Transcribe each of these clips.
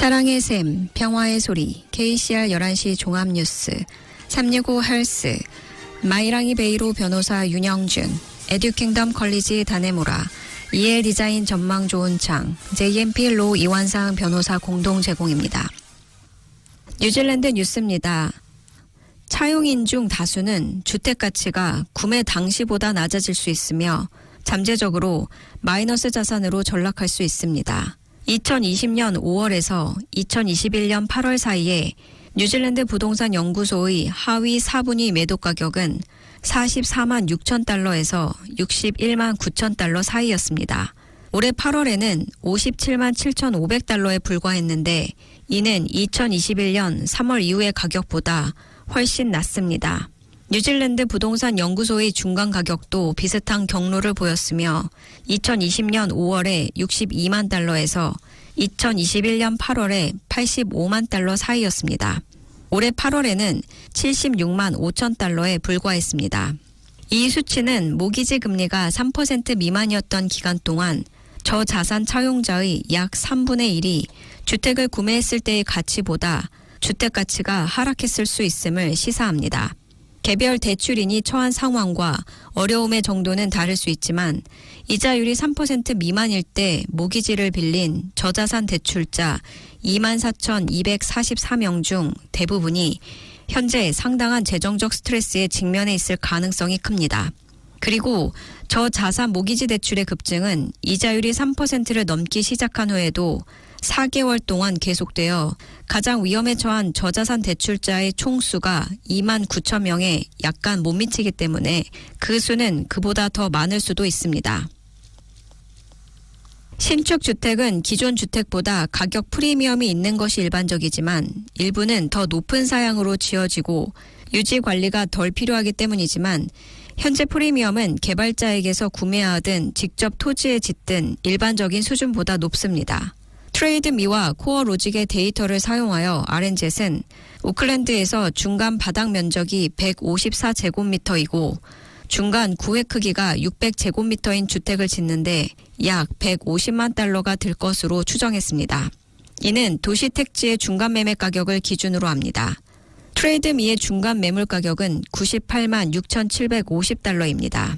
사랑의 샘, 평화의 소리, KCR 11시 종합뉴스, 365 헬스, 마이랑이 베이로 변호사 윤영준, 에듀킹덤 컬리지 다네모라, EL 디자인 전망 좋은 창, JMP 로 이완상 변호사 공동 제공입니다. 뉴질랜드 뉴스입니다. 차용인 중 다수는 주택 가치가 구매 당시보다 낮아질 수 있으며 잠재적으로 마이너스 자산으로 전락할 수 있습니다. 2020년 5월에서 2021년 8월 사이에 뉴질랜드 부동산 연구소의 하위 4분위 매도 가격은 44만 6천 달러에서 61만 9천 달러 사이였습니다. 올해 8월에는 57만 7,500달러에 불과했는데 이는 2021년 3월 이후의 가격보다 훨씬 낮습니다. 뉴질랜드 부동산 연구소의 중간 가격도 비슷한 경로를 보였으며 2020년 5월에 62만 달러에서 2021년 8월에 85만 달러 사이였습니다. 올해 8월에는 76만 5천 달러에 불과했습니다. 이 수치는 모기지 금리가 3% 미만이었던 기간 동안 저자산 차용자의 약 3분의 1이 주택을 구매했을 때의 가치보다 주택 가치가 하락했을 수 있음을 시사합니다. 개별 대출인이 처한 상황과 어려움의 정도는 다를 수 있지만 이자율이 3% 미만일 때 모기지를 빌린 저자산 대출자 24,244명 중 대부분이 현재 상당한 재정적 스트레스에 직면해 있을 가능성이 큽니다. 그리고 저자산 모기지 대출의 급증은 이자율이 3%를 넘기 시작한 후에도 4개월 동안 계속되어 가장 위험에 처한 저자산 대출자의 총수가 2만 9천 명에 약간 못 미치기 때문에 그 수는 그보다 더 많을 수도 있습니다. 신축 주택은 기존 주택보다 가격 프리미엄이 있는 것이 일반적이지만 일부는 더 높은 사양으로 지어지고 유지 관리가 덜 필요하기 때문이지만 현재 프리미엄은 개발자에게서 구매하든 직접 토지에 짓든 일반적인 수준보다 높습니다. 트레이드미와 코어로직의 데이터를 사용하여 RNZ은 오클랜드에서 중간 바닥 면적이 154제곱미터이고 중간 구획 크기가 600제곱미터인 주택을 짓는데 약 150만 달러가 들 것으로 추정했습니다. 이는 도시 택지의 중간 매매 가격을 기준으로 합니다. 트레이드미의 중간 매물 가격은 98만 6,750달러입니다.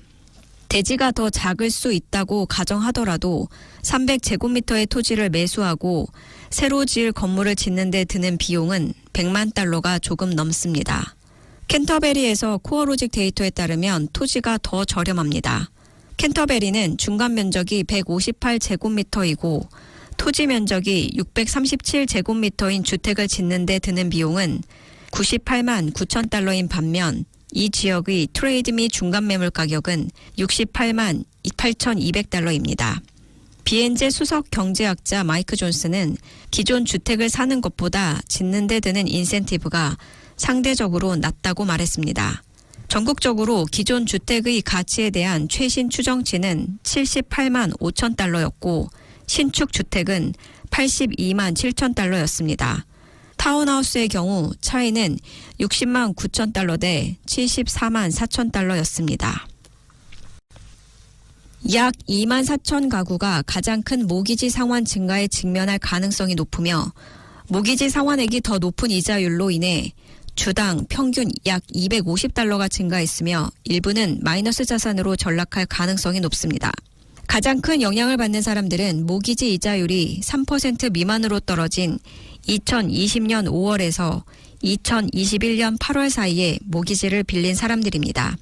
대지가 더 작을 수 있다고 가정하더라도 300제곱미터의 토지를 매수하고 새로 지을 건물을 짓는 데 드는 비용은 100만 달러가 조금 넘습니다. 캔터베리에서 코어로직 데이터에 따르면 토지가 더 저렴합니다. 캔터베리는 중간 면적이 158제곱미터이고 토지 면적이 637제곱미터인 주택을 짓는 데 드는 비용은 98만 9천 달러인 반면 이 지역의 트레이드미 중간 매물 가격은 68만 8,200달러입니다. 비엔제 수석 경제학자 마이크 존스는 기존 주택을 사는 것보다 짓는 데 드는 인센티브가 상대적으로 낮다고 말했습니다. 전국적으로 기존 주택의 가치에 대한 최신 추정치는 78만 5천 달러였고 신축 주택은 82만 7천 달러였습니다. 타운하우스의 경우 차이는 60만 9천 달러 대 74만 4천 달러였습니다. 약 2만 4천 가구가 가장 큰 모기지 상환 증가에 직면할 가능성이 높으며 모기지 상환액이 더 높은 이자율로 인해 주당 평균 약 250달러가 증가했으며 일부는 마이너스 자산으로 전락할 가능성이 높습니다. 가장 큰 영향을 받는 사람들은 모기지 이자율이 3% 미만으로 떨어진 2020년 5월에서 2021년 8월 사이에 모기지를 빌린 사람들입니다.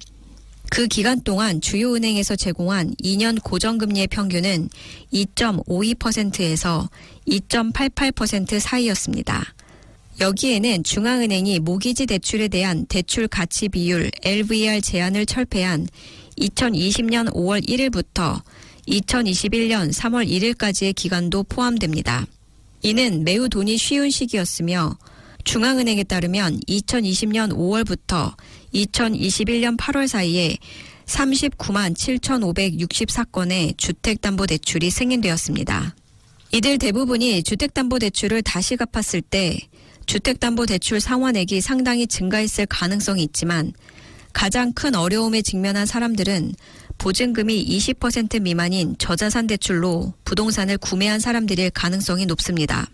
그 기간 동안 주요 은행에서 제공한 2년 고정금리의 평균은 2.52%에서 2.88% 사이였습니다. 여기에는 중앙은행이 모기지 대출에 대한 대출 가치 비율 LVR 제한을 철폐한 2020년 5월 1일부터 2021년 3월 1일까지의 기간도 포함됩니다. 이는 매우 돈이 쉬운 시기였으며 중앙은행에 따르면 2020년 5월부터 2021년 8월 사이에 39만 7,564건의 주택담보대출이 승인되었습니다. 이들 대부분이 주택담보대출을 다시 갚았을 때 주택담보대출 상환액이 상당히 증가했을 가능성이 있지만 가장 큰 어려움에 직면한 사람들은 보증금이 20% 미만인 저자산 대출로 부동산을 구매한 사람들일 가능성이 높습니다.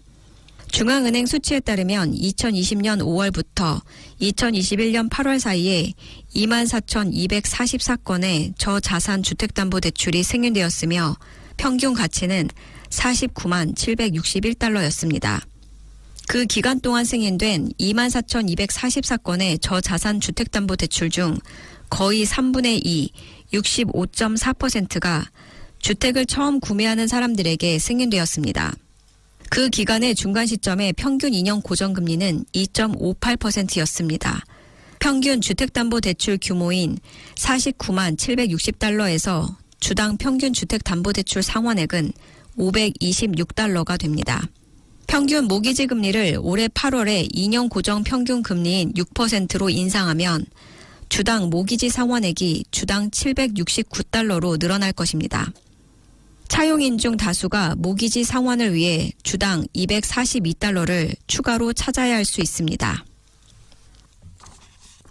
중앙은행 수치에 따르면 2020년 5월부터 2021년 8월 사이에 24,244건의 저자산 주택담보대출이 승인되었으며 평균 가치는 49만 761달러였습니다. 그 기간 동안 승인된 24,244건의 저자산 주택담보대출 중 거의 3분의 2, 65.4%가 주택을 처음 구매하는 사람들에게 승인되었습니다. 그 기간의 중간 시점의 평균 2년 고정금리는 2.58%였습니다. 평균 주택담보대출 규모인 49만 760달러에서 주당 평균 주택담보대출 상환액은 526달러가 됩니다. 평균 모기지 금리를 올해 8월에 2년 고정 평균 금리인 6%로 인상하면 주당 모기지 상환액이 주당 769달러로 늘어날 것입니다. 차용인 중 다수가 모기지 상환을 위해 주당 242달러를 추가로 찾아야 할 수 있습니다.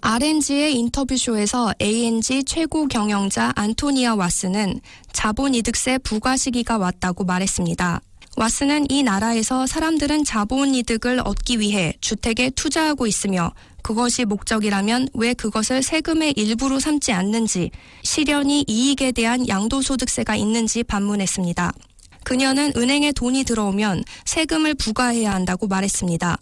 R&G의 인터뷰쇼에서 A&G 최고 경영자 안토니아 와스는 자본이득세 부과 시기가 왔다고 말했습니다. 와스는 이 나라에서 사람들은 자본이득을 얻기 위해 주택에 투자하고 있으며 그것이 목적이라면 왜 그것을 세금의 일부로 삼지 않는지, 실연히 이익에 대한 양도소득세가 있는지 반문했습니다. 그녀는 은행에 돈이 들어오면 세금을 부과해야 한다고 말했습니다.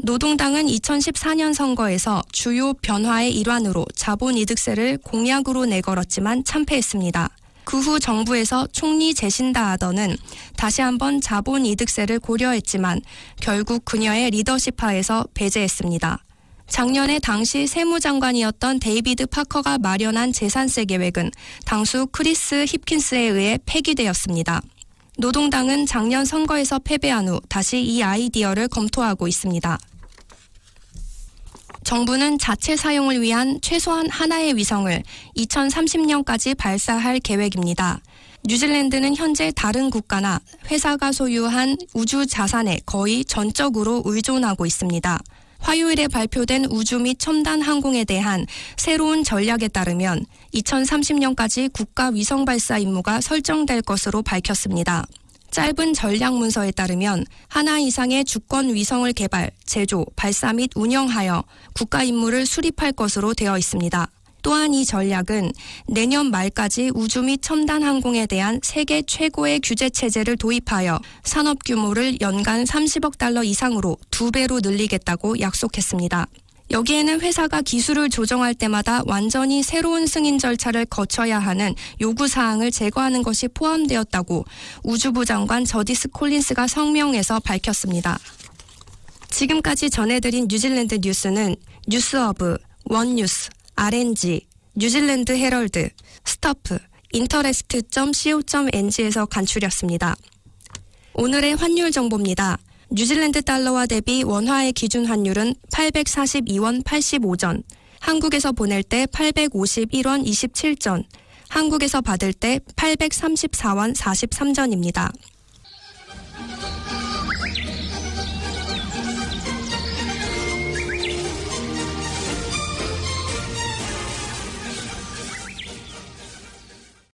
노동당은 2014년 선거에서 주요 변화의 일환으로 자본이득세를 공약으로 내걸었지만 참패했습니다. 그 후 정부에서 총리 제신다 아더는 다시 한번 자본이득세를 고려했지만 결국 그녀의 리더십 하에서 배제했습니다. 작년에 당시 세무장관이었던 데이비드 파커가 마련한 재산세 계획은 당수 크리스 힙킨스에 의해 폐기되었습니다. 노동당은 작년 선거에서 패배한 후 다시 이 아이디어를 검토하고 있습니다. 정부는 자체 사용을 위한 최소한 하나의 위성을 2030년까지 발사할 계획입니다. 뉴질랜드는 현재 다른 국가나 회사가 소유한 우주 자산에 거의 전적으로 의존하고 있습니다. 화요일에 발표된 우주 및 첨단 항공에 대한 새로운 전략에 따르면 2030년까지 국가 위성 발사 임무가 설정될 것으로 밝혔습니다. 짧은 전략 문서에 따르면 하나 이상의 주권 위성을 개발, 제조, 발사 및 운영하여 국가 임무를 수립할 것으로 되어 있습니다. 또한 이 전략은 내년 말까지 우주 및 첨단 항공에 대한 세계 최고의 규제 체제를 도입하여 산업 규모를 연간 30억 달러 이상으로 2배로 늘리겠다고 약속했습니다. 여기에는 회사가 기술을 조정할 때마다 완전히 새로운 승인 절차를 거쳐야 하는 요구사항을 제거하는 것이 포함되었다고 우주부 장관 저디스 콜린스가 성명에서 밝혔습니다. 지금까지 전해드린 뉴질랜드 뉴스는 뉴스허브, 원뉴스, R&G, 뉴질랜드 헤럴드, 스터프, 인터레스트.co.ng에서 간추렸습니다. 오늘의 환율 정보입니다. 뉴질랜드 달러와 대비 원화의 기준 환율은 842원 85전, 한국에서 보낼 때 851원 27전, 한국에서 받을 때 834원 43전입니다.